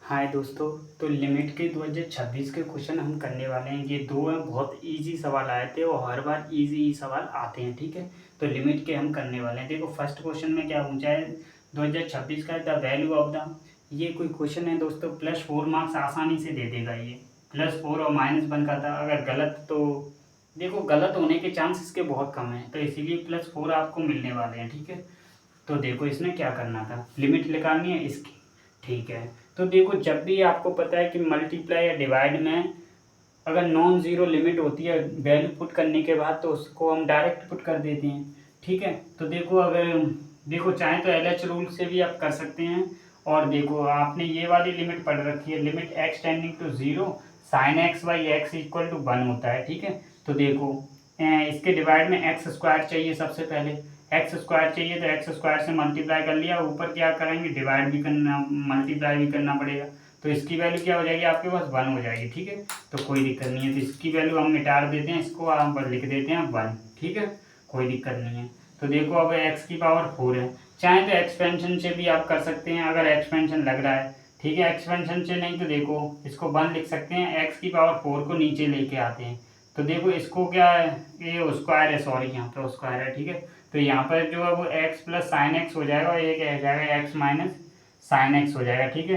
हाय दोस्तों। तो लिमिट के 2026 के क्वेश्चन हम करने वाले हैं। ये दो हैं, बहुत इजी सवाल आए थे और हर बार इजी सवाल आते हैं। ठीक है, तो लिमिट के हम करने वाले हैं। देखो फर्स्ट क्वेश्चन में क्या पूछा है 2026 का, द वैल्यू ऑफ द, ये कोई क्वेश्चन है दोस्तों, +4 मार्क्स आसानी से दे देगा। ये +4 और -1 का था। अगर गलत तो देखो गलत होने के चांस इसके बहुत कम है, तो इसीलिए +4 आपको मिलने वाले हैं। ठीक है, तो देखो इसमें क्या करना था, लिमिट निकालनी है इसकी। ठीक है, तो देखो जब भी आपको पता है कि मल्टीप्लाई या डिवाइड में अगर नॉन ज़ीरो लिमिट होती है वैल्यू पुट करने के बाद, तो उसको हम डायरेक्ट पुट कर देते हैं। ठीक है, तो देखो अगर देखो चाहे तो LH रूल से भी आप कर सकते हैं। और देखो आपने ये वाली लिमिट पढ़ रखी है, limit x tending to 0 sin x by x equal to 1 होता है। ठीक है, तो देखो इसके डिवाइड में एक्स स्क्वायर चाहिए। सबसे पहले एक्स स्क्वायर चाहिए, तो एक्स स्क्वायर से मल्टीप्लाई कर लिया, ऊपर क्या करेंगे डिवाइड भी करना, मल्टीप्लाई भी करना पड़ेगा। तो इसकी वैल्यू क्या हो जाएगी आपके पास, 1 हो जाएगी। ठीक है, तो कोई दिक्कत नहीं है, तो इसकी वैल्यू हम मिटा देते हैं, इसको हम लिख देते हैं 1। ठीक है, कोई दिक्कत नहीं है। तो देखो अब x की पावर 4 है, चाहे तो एक्सपेंशन से भी आप कर सकते हैं अगर एक्सपेंशन लग रहा है। ठीक है, एक्सपेंशन से नहीं तो देखो इसको 1 लिख सकते हैं, x की पावर 4 को नीचे लेके आते हैं। तो देखो इसको क्या है, ये स्क्वायर है, सॉरी यहाँ पर स्क्वायर है। ठीक है, तो यहाँ पर जो है वो x प्लस साइन एक्स हो जाएगा और ये क्या हो जाएगा x माइनस साइन एक्स हो जाएगा। ठीक है,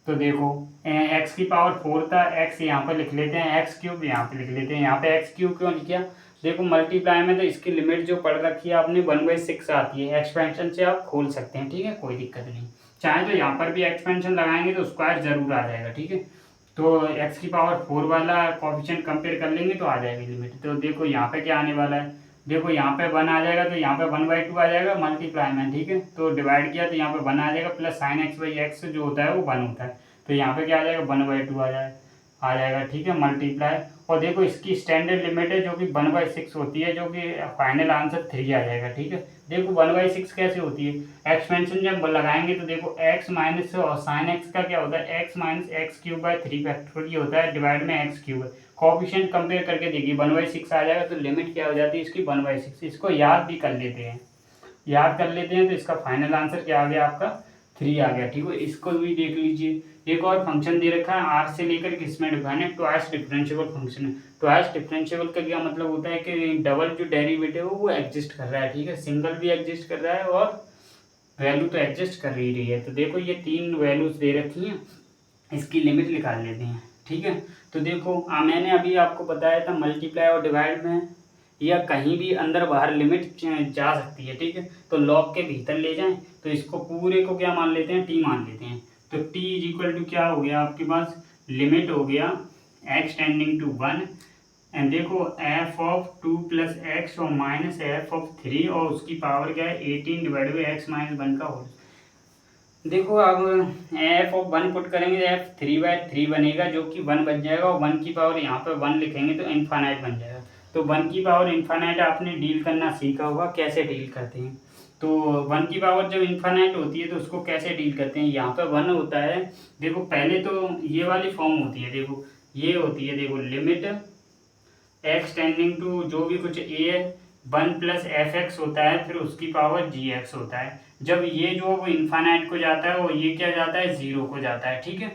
तो देखो x की पावर 4 था, x यहाँ पर लिख लेते हैं, एक्स क्यूब यहाँ पे लिख लेते हैं। यहाँ पे एक्स क्यूब क्यों लिखा, देखो मल्टीप्लाई में तो इसकी लिमिट जो पढ़ रखी है आपने 1/6 आती है, एक्सपेंशन से आप खोल सकते हैं। ठीक है, कोई दिक्कत नहीं, चाहे तो यहाँ पर भी एक्सपेंशन लगाएंगे तो स्क्वायर जरूर आ जाएगा। ठीक है, तो x की पावर 4 वाला कॉफिशिएंट कंपेयर कर लेंगे तो आ जाएगी लिमिट। तो देखो यहाँ पे क्या आने वाला है, देखो यहाँ पे 1 आ जाएगा, तो यहाँ पे 1/2 आ जाएगा मल्टीप्लाई में। ठीक है, तो डिवाइड किया तो यहाँ पे 1 आ जाएगा, plus sine x by x जो होता है वो 1 होता है, तो यहाँ पे क्या आ जाएगा 1/2 आ जाएगा। ठीक है, मल्टीप्लाई, और देखो इसकी स्टैंडर्ड लिमिट है जो कि 1/6 होती है, जो कि फाइनल आंसर 3 आ जाएगा। ठीक है, देखो 1/6 कैसे होती है, एक्सपेंशन जब लगाएंगे तो देखो x माइनस और साइन एक्स का क्या होता है, x minus x cube by 3 factorial होता है, डिवाइड में एक्स क्यूब है। कॉफिशिएंट कंपेयर करके देखिए 1/6 आ जाएगा, तो लिमिट क्या हो जाती है इसकी 1/6। इसको याद भी कर लेते हैं, याद कर लेते हैं, तो इसका फाइनल आंसर क्या आ गया आपका 3 आ गया। ठीक है, इसको भी देख लीजिए। एक और फंक्शन दे रखा है आर से लेकर किसमें डिफाइन है, ट्वाइस डिफरेंशिएबल फंक्शन है। ट्वाइस डिफरेंशिएबल का क्या मतलब होता है कि डबल जो डेरिवेटिव है वो एग्जिस्ट कर रहा है। ठीक है, सिंगल भी एग्जिस्ट कर रहा है और वैल्यू तो एग्जिस्ट कर ही रही है। तो देखो ये 3 वैल्यूज दे रखी हैं, इसकी लिमिट निकाल लेते हैं। ठीक है, तो देखो मैंने अभी आपको बताया था मल्टीप्लाई और डिवाइड में या कहीं भी अंदर बाहर लिमिट जा सकती है। ठीक है, तो लॉग के भीतर ले जाएं तो इसको पूरे को क्या मान लेते हैं, t मान लेते हैं। तो t इज इक्वल टू क्या हो गया आपके पास, लिमिट हो गया x टेंडिंग टू 1, एंड देखो f ऑफ 2 प्लस एक्स और माइनस f ऑफ 3, और उसकी पावर क्या है 18 डिवाइड बाई x माइनस 1 का होल। देखो अब f ऑफ 1 पुट करेंगे तो f 3/3 बनेगा, जो कि 1 बन जाएगा, और 1 की पावर यहाँ पर 1 लिखेंगे तो इन्फानाइट बन जाएगा। तो 1 की पावर इन्फानाइट आपने डील करना सीखा होगा, कैसे डील करते हैं। तो 1 की पावर जब इन्फानाइट होती है तो उसको कैसे डील करते हैं, यहाँ पर 1 होता है। देखो पहले तो ये वाली फॉर्म होती है, देखो ये होती है, देखो लिमिट x टेंडिंग टू जो भी कुछ a है 1 प्लस एफ एक्स होता है, फिर उसकी पावर जी एक्स होता है। जब ये जो वो इन्फानाइट को जाता है, वो ये क्या जाता है 0 को जाता है। ठीक है,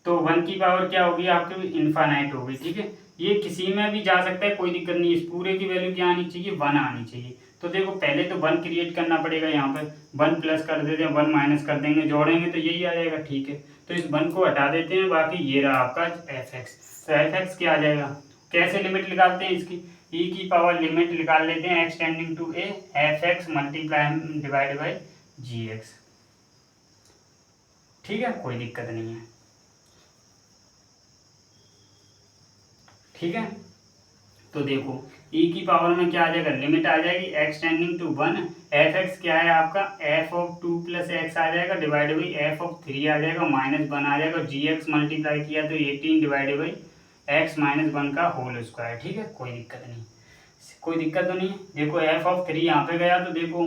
तो 1 की पावर क्या होगी आपकी इन्फानाइट होगी। ठीक है, ये किसी में भी जा सकता है, कोई दिक्कत नहीं, इस पूरे की वैल्यू क्या आनी चाहिए 1 आनी चाहिए। तो देखो पहले तो 1 क्रिएट करना पड़ेगा, यहाँ पर 1 प्लस कर देते हैं, 1 माइनस कर देंगे, जोड़ेंगे तो यही आ जाएगा। ठीक है, तो इस 1 को हटा देते हैं, बाकी ये रहा आपका एफ एक्स। तो एफ एक्स क्या आ जाएगा, कैसे लिमिट निकालते हैं इसकी, e की पावर लिमिट निकाल लेते हैं x tending to a f x multiply divide by g x. ठीक है, कोई दिक्कत नहीं है। ठीक है, तो देखो e की पावर में क्या आ जाएगा, लिमिट आ जाएगी x tending to 1, f x क्या है आपका f ऑफ 2 प्लस एक्स आ जाएगा, डिवाइड बाई f ऑफ 3 आ जाएगा, माइनस 1 आ जाएगा, जी एक्स मल्टीप्लाई किया तो 18 डिवाइड बाई x माइनस 1 का होल स्क्वायर। ठीक है, कोई दिक्कत नहीं, कोई दिक्कत तो नहीं है। देखो f ऑफ 3 यहाँ पे गया तो देखो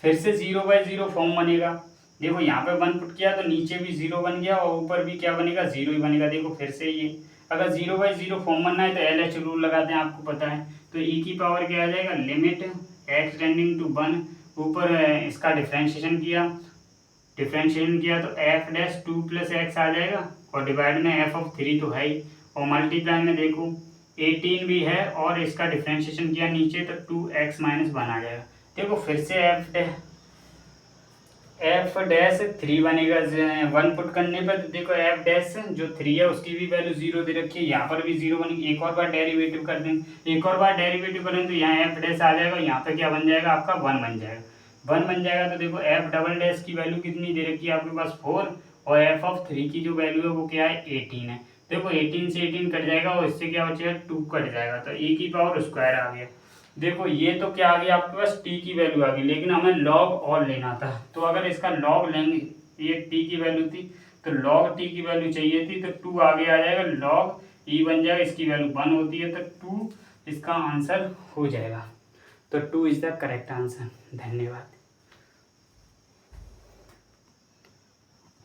फिर से 0/0 फॉर्म बनेगा। देखो यहाँ पे 1 पुट किया तो नीचे भी 0 बन गया और ऊपर भी क्या बनेगा 0 ही बनेगा। देखो फिर से ये अगर 0/0 फॉर्म बनना है तो LH रूल लगाते हैं, आपको पता है। तो e की पावर क्या आ जाएगा, लिमिट x टेंडिंग टू 1, ऊपर इसका डिफ्रेंशिएशन किया डिफ्रेंशिएशन किया तो एफ डैश 2 प्लस एक्स आ जाएगा और डिवाइड में एफ ऑफ 3 तो है ही, और मल्टीप्लाई में देखो 18 भी है और इसका डिफ्रेंशिएशन किया नीचे तो 2x माइनस 1 आ जाएगा। देखो फिर से एफ डैश 3 बनेगा 1 पुट करने पर, तो देखो एफ डैश जो 3 है उसकी भी वैल्यू 0 दे रखी है, यहाँ पर भी 0 बनेगी। एक और बार डेरिवेटिव कर देंगे, एक और बार डेरिवेटिव करेंगे तो यहाँ एफ डैश आ जाएगा, यहाँ पे क्या बन जाएगा आपका 1 बन जाएगा। 1 बन जाएगा तो देखो एफ डबल डैश की वैल्यू कितनी दे रखी है आपके पास 4, और एफ ऑफ 3 की जो वैल्यू है वो क्या है 18 है। देखो 18 से 18 कट जाएगा और इससे क्या बचेगा 2 कट जाएगा, तो e की पावर स्क्वायर आ गया। देखो ये तो क्या आ गया आपके पास t की वैल्यू आ गई, लेकिन हमें log और लेना था, तो अगर इसका log लेंगे, ये t की वैल्यू थी तो log t की वैल्यू चाहिए थी, तो 2 आगे आ जाएगा, log e बन जाएगा, इसकी वैल्यू 1 होती है तो 2 इसका आंसर हो जाएगा। तो 2 इज द करेक्ट आंसर। धन्यवाद।